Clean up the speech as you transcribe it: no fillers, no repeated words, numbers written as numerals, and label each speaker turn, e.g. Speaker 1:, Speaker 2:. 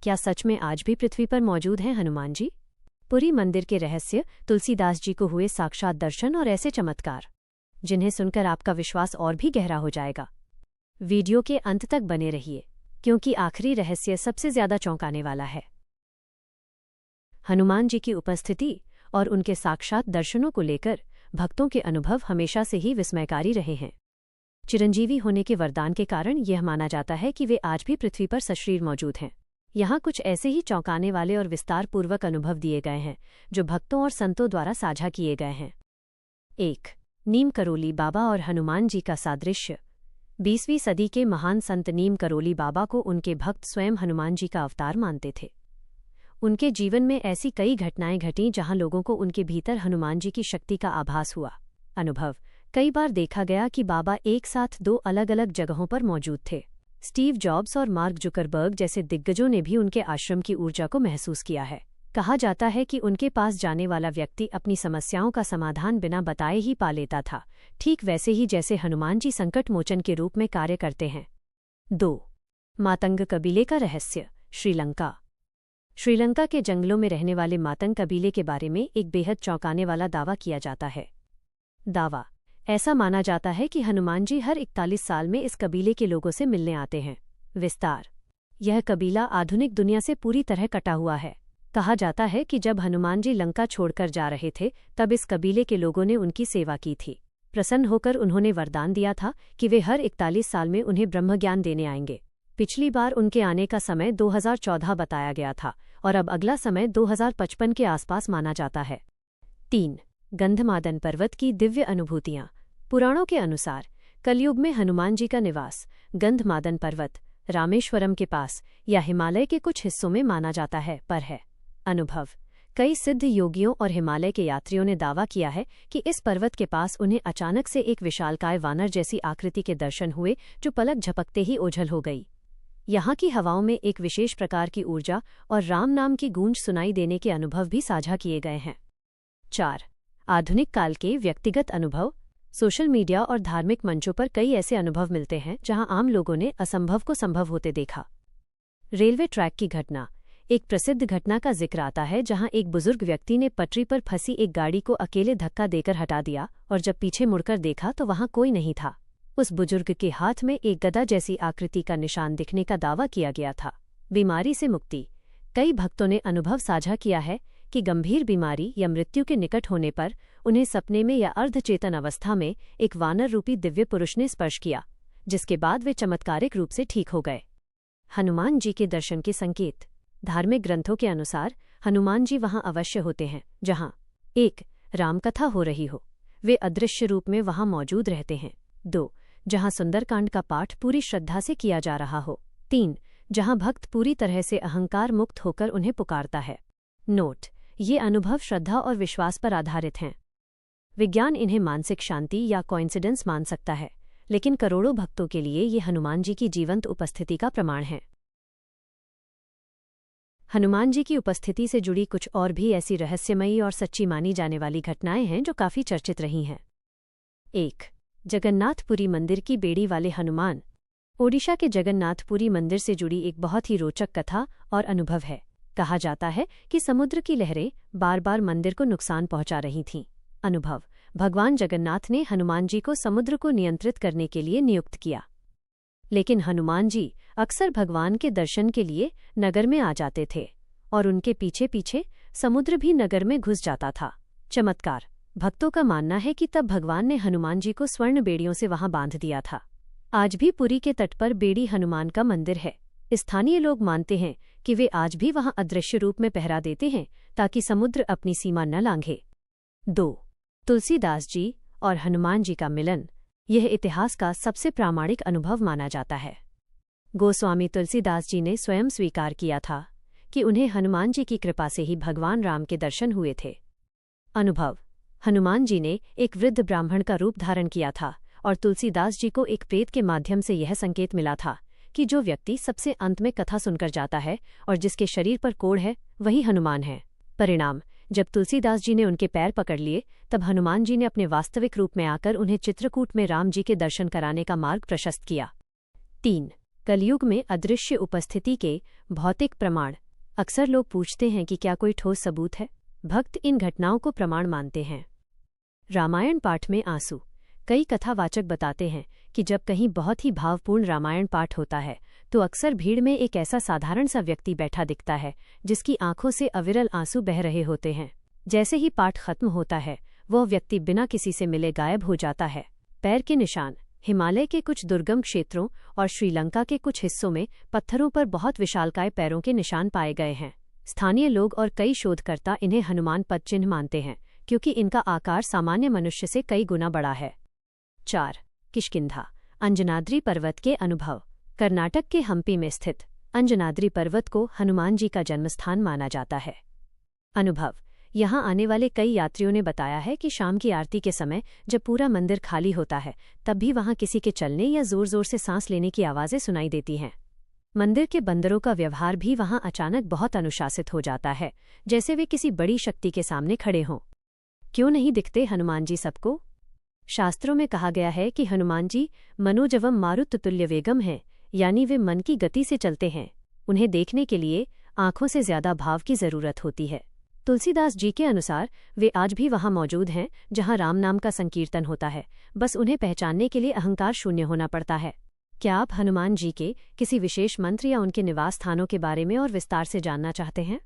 Speaker 1: क्या सच में आज भी पृथ्वी पर मौजूद हैं हनुमान जी? पुरी मंदिर के रहस्य, तुलसीदास जी को हुए साक्षात दर्शन और ऐसे चमत्कार जिन्हें सुनकर आपका विश्वास और भी गहरा हो जाएगा। वीडियो के अंत तक बने रहिए, क्योंकि आखिरी रहस्य सबसे ज्यादा चौंकाने वाला है। हनुमान जी की उपस्थिति और उनके साक्षात दर्शनों को लेकर भक्तों के अनुभव हमेशा से ही विस्मयकारी रहे हैं। चिरंजीवी होने के वरदान के कारण यह माना जाता है कि वे आज भी पृथ्वी पर सशरीर मौजूद हैं। यहाँ कुछ ऐसे ही चौंकाने वाले और विस्तारपूर्वक अनुभव दिए गए हैं जो भक्तों और संतों द्वारा साझा किए गए हैं। 1. नीम करोली बाबा और हनुमान जी का सादृश्य। 20वीं सदी के महान संत नीम करोली बाबा को उनके भक्त स्वयं हनुमान जी का अवतार मानते थे। उनके जीवन में ऐसी कई घटनाएं घटीं जहां लोगों को उनके भीतर हनुमान जी की शक्ति का आभास हुआ। अनुभव: कई बार देखा गया कि बाबा एक साथ 2 अलग अलग जगहों पर मौजूद थे। स्टीव जॉब्स और मार्क जुकरबर्ग जैसे दिग्गजों ने भी उनके आश्रम की ऊर्जा को महसूस किया है। कहा जाता है कि उनके पास जाने वाला व्यक्ति अपनी समस्याओं का समाधान बिना बताए ही पा लेता था, ठीक वैसे ही जैसे हनुमान जी संकट मोचन के रूप में कार्य करते हैं। 2. मातंग कबीले का रहस्य। श्रीलंका। श्रीलंका के जंगलों में रहने वाले मातंग कबीले के बारे में एक बेहद चौंकाने वाला दावा किया जाता है। दावा: ऐसा माना जाता है कि हनुमान जी हर 41 साल में इस कबीले के लोगों से मिलने आते हैं। विस्तार: यह कबीला आधुनिक दुनिया से पूरी तरह कटा हुआ है। कहा जाता है कि जब हनुमान जी लंका छोड़कर जा रहे थे तब इस कबीले के लोगों ने उनकी सेवा की थी। प्रसन्न होकर उन्होंने वरदान दिया था कि वे हर 41 साल में उन्हें ब्रह्मज्ञान देने आएंगे। पिछली बार उनके आने का समय 2014 बताया गया था और अब अगला समय 2055 के आसपास माना जाता है। 3. गंधमादन पर्वत की दिव्य अनुभूतियां। पुराणों के अनुसार कलयुग में हनुमान जी का निवास गंधमादन पर्वत, रामेश्वरम के पास या हिमालय के कुछ हिस्सों में माना जाता है पर है। अनुभव: कई सिद्ध योगियों और हिमालय के यात्रियों ने दावा किया है कि इस पर्वत के पास उन्हें अचानक से एक विशालकाय वानर जैसी आकृति के दर्शन हुए जो पलक झपकते ही ओझल हो गई। यहाँ की हवाओं में एक विशेष प्रकार की ऊर्जा और राम नाम की गूंज सुनाई देने के अनुभव भी साझा किए गए हैं। 4. आधुनिक काल के व्यक्तिगत अनुभव। सोशल मीडिया और धार्मिक मंचों पर कई ऐसे अनुभव मिलते हैं जहां आम लोगों ने असंभव को संभव होते देखा। रेलवे ट्रैक की घटना। एक प्रसिद्ध घटना का जिक्र आता है जहां एक बुजुर्ग व्यक्ति ने पटरी पर फंसी एक गाड़ी को अकेले धक्का देकर हटा दिया और जब पीछे मुड़कर देखा तो वहां कोई नहीं था। उस बुजुर्ग के हाथ में एक गदा जैसी आकृति का निशान दिखने का दावा किया गया था। बीमारी से मुक्ति। कई भक्तों ने अनुभव साझा किया है कि गंभीर बीमारी या मृत्यु के निकट होने पर उन्हें सपने में या अर्धचेतन अवस्था में एक वानर रूपी दिव्य पुरुष ने स्पर्श किया, जिसके बाद वे चमत्कारिक रूप से ठीक हो गए। हनुमान जी के दर्शन के संकेत। धार्मिक ग्रंथों के अनुसार हनुमान जी वहां अवश्य होते हैं जहां 1. रामकथा हो रही हो, वे अदृश्य रूप में वहां मौजूद रहते हैं। 2. जहां सुंदरकांड का पाठ पूरी श्रद्धा से किया जा रहा हो। 3. जहां भक्त पूरी तरह से अहंकार मुक्त होकर उन्हें पुकारता है। नोट: ये अनुभव श्रद्धा और विश्वास पर आधारित हैं। विज्ञान इन्हें मानसिक शांति या कोइंसिडेंस मान सकता है, लेकिन करोड़ों भक्तों के लिए ये हनुमान जी की जीवंत उपस्थिति का प्रमाण है। हनुमान जी की उपस्थिति से जुड़ी कुछ और भी ऐसी रहस्यमयी और सच्ची मानी जाने वाली घटनाएं हैं जो काफी चर्चित रही हैं। 1. जगन्नाथपुरी मंदिर की बेड़ी वाले हनुमान। ओडिशा के जगन्नाथपुरी मंदिर से जुड़ी एक बहुत ही रोचक कथा और अनुभव है। कहा जाता है कि समुद्र की लहरें बार बार मंदिर को नुकसान पहुंचा रही थीं। अनुभव: भगवान जगन्नाथ ने हनुमान जी को समुद्र को नियंत्रित करने के लिए नियुक्त किया, लेकिन हनुमान जी अक्सर भगवान के दर्शन के लिए नगर में आ जाते थे और उनके पीछे पीछे समुद्र भी नगर में घुस जाता था। चमत्कार: भक्तों का मानना है कि तब भगवान ने हनुमान जी को स्वर्ण बेड़ियों से वहां बांध दिया था। आज भी पुरी के तट पर बेड़ी हनुमान का मंदिर है। स्थानीय लोग मानते हैं कि वे आज भी वहां अदृश्य रूप में पहरा देते हैं ताकि समुद्र अपनी सीमा न लांघे। 2. तुलसीदास जी और हनुमान जी का मिलन। यह इतिहास का सबसे प्रामाणिक अनुभव माना जाता है। गोस्वामी तुलसीदास जी ने स्वयं स्वीकार किया था कि उन्हें हनुमान जी की कृपा से ही भगवान राम के दर्शन हुए थे। अनुभव: हनुमान जी ने एक वृद्ध ब्राह्मण का रूप धारण किया था और तुलसीदास जी को एक प्रेत के माध्यम से यह संकेत मिला था कि जो व्यक्ति सबसे अंत में कथा सुनकर जाता है और जिसके शरीर पर कोढ़ है वही हनुमान है। परिणाम: जब तुलसीदास जी ने उनके पैर पकड़ लिए तब हनुमान जी ने अपने वास्तविक रूप में आकर उन्हें चित्रकूट में राम जी के दर्शन कराने का मार्ग प्रशस्त किया। 3. कलयुग में अदृश्य उपस्थिति के भौतिक प्रमाण। अक्सर लोग पूछते हैं कि क्या कोई ठोस सबूत है। भक्त इन घटनाओं को प्रमाण मानते हैं। रामायण पाठ में आंसू। कई कथावाचक बताते हैं कि जब कहीं बहुत ही भावपूर्ण रामायण पाठ होता है तो अक्सर भीड़ में एक ऐसा साधारण सा व्यक्ति बैठा दिखता है जिसकी आंखों से अविरल आंसू बह रहे होते हैं। जैसे ही पाठ खत्म होता है वह व्यक्ति बिना किसी से मिले गायब हो जाता है। पैर के निशान। हिमालय के कुछ दुर्गम क्षेत्रों और श्रीलंका के कुछ हिस्सों में पत्थरों पर बहुत विशालकाय पैरों के निशान पाए गए हैं। स्थानीय लोग और कई शोधकर्ता इन्हें हनुमान पद चिन्ह मानते हैं क्योंकि इनका आकार सामान्य मनुष्य से कई गुना बड़ा है। 4. किष्किंधा। अंजनाद्री पर्वत के अनुभव। कर्नाटक के हम्पी में स्थित अंजनाद्री पर्वत को हनुमान जी का जन्मस्थान माना जाता है। अनुभव। यहाँ आने वाले कई यात्रियों ने बताया है कि शाम की आरती के समय जब पूरा मंदिर खाली होता है तब भी वहाँ किसी के चलने या जोर जोर से सांस लेने की आवाज़ें सुनाई देती हैं। मंदिर के बंदरों का व्यवहार भी वहाँ अचानक बहुत अनुशासित हो जाता है, जैसे वे किसी बड़ी शक्ति के सामने खड़े हों। क्यों नहीं दिखते हनुमान जी सबको? शास्त्रों में कहा गया है कि हनुमान जी मनोजवम मारुततुल्य वेगम हैं, यानी वे मन की गति से चलते हैं। उन्हें देखने के लिए आंखों से ज्यादा भाव की जरूरत होती है। तुलसीदास जी के अनुसार वे आज भी वहां मौजूद हैं जहां राम नाम का संकीर्तन होता है, बस उन्हें पहचानने के लिए अहंकार शून्य होना पड़ता है। क्या आप हनुमान जी के किसी विशेष मंत्र या उनके निवास स्थानों के बारे में और विस्तार से जानना चाहते हैं?